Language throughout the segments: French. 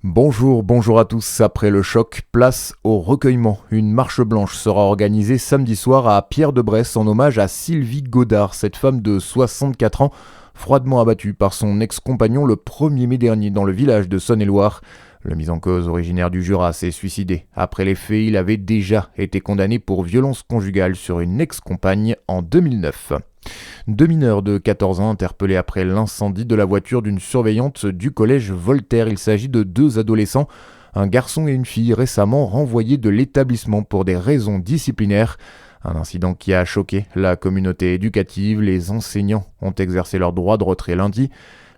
Bonjour à tous. Après le choc, place au recueillement. Une marche blanche sera organisée samedi soir à Pierre-de-Bresse en hommage à Sylvie Godard, cette femme de 64 ans, froidement abattue par son ex-compagnon le 1er mai dernier dans le village de Saône-et-Loire. Le mis en cause, originaire du Jura, s'est suicidé. Après les faits, il avait déjà été condamné pour violence conjugale sur une ex-compagne en 2009. Deux mineurs de 14 ans interpellés après l'incendie de la voiture d'une surveillante du collège Voltaire. Il s'agit de deux adolescents, un garçon et une fille récemment renvoyés de l'établissement pour des raisons disciplinaires. Un incident qui a choqué la communauté éducative. Les enseignants ont exercé leur droit de retrait lundi.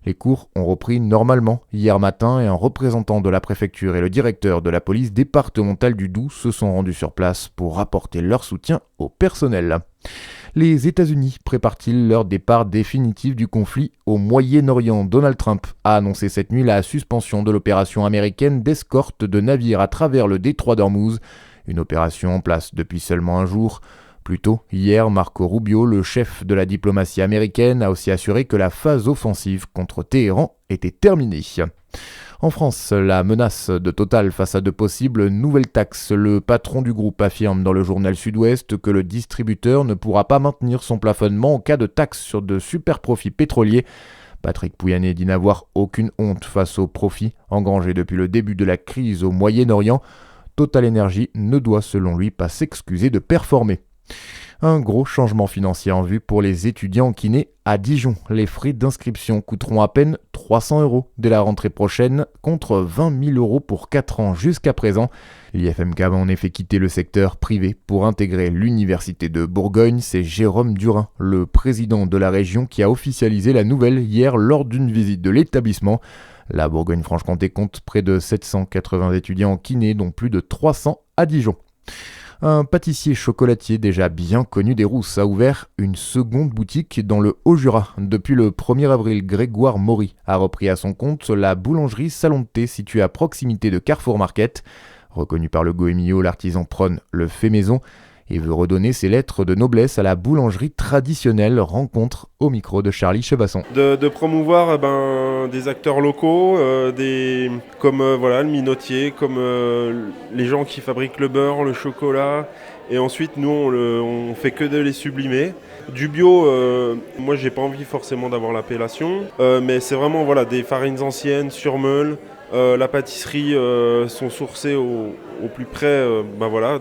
Les cours ont repris normalement hier matin et un représentant de la préfecture et le directeur de la police départementale du Doubs se sont rendus sur place pour apporter leur soutien au personnel. Les États-Unis préparent-ils leur départ définitif du conflit au Moyen-Orient? Donald Trump a annoncé cette nuit la suspension de l'opération américaine d'escorte de navires à travers le détroit d'Ormuz, une opération en place depuis seulement un jour. Plus tôt, hier, Marco Rubio, le chef de la diplomatie américaine, a aussi assuré que la phase offensive contre Téhéran était terminée. En France, la menace de Total face à de possibles nouvelles taxes. Le patron du groupe affirme dans le journal Sud-Ouest que le distributeur ne pourra pas maintenir son plafonnement en cas de taxes sur de super profits pétroliers. Patrick Pouyanné dit n'avoir aucune honte face aux profits engrangés depuis le début de la crise au Moyen-Orient. Total Energy ne doit selon lui pas s'excuser de performer. Un gros changement financier en vue pour les étudiants en kiné à Dijon. Les frais d'inscription coûteront à peine 300 € dès la rentrée prochaine, contre 20 000 € pour 4 ans jusqu'à présent. L'IFMK va en effet quitter le secteur privé pour intégrer l'Université de Bourgogne. C'est Jérôme Durin, le président de la région, qui a officialisé la nouvelle hier lors d'une visite de l'établissement. La Bourgogne-Franche-Comté compte près de 780 étudiants en kiné, dont plus de 300 à Dijon. Un pâtissier chocolatier déjà bien connu des Rousses a ouvert une seconde boutique dans le Haut-Jura. Depuis le 1er avril, Grégoire Maury a repris à son compte la boulangerie Salon de Thé située à proximité de Carrefour Market. Reconnu par le Goemio, l'artisan prône le fait maison et veut redonner ses lettres de noblesse à la boulangerie traditionnelle. Rencontre au micro de Charlie Chevasson. De promouvoir des acteurs locaux, comme le minotier, comme les gens qui fabriquent le beurre, le chocolat. Et ensuite, nous, on fait que de les sublimer. Du bio, moi, j'ai pas envie forcément d'avoir l'appellation, mais c'est vraiment des farines anciennes, sur meule. La pâtisserie sont sourcées au plus près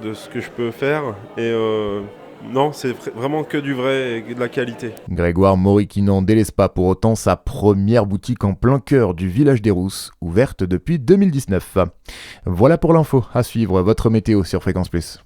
de ce que je peux faire. Et non, c'est vraiment que du vrai et de la qualité. Grégoire Maury qui n'en délaisse pas pour autant sa première boutique en plein cœur du village des Rousses, ouverte depuis 2019. Voilà pour l'info. À suivre votre météo sur Fréquence Plus.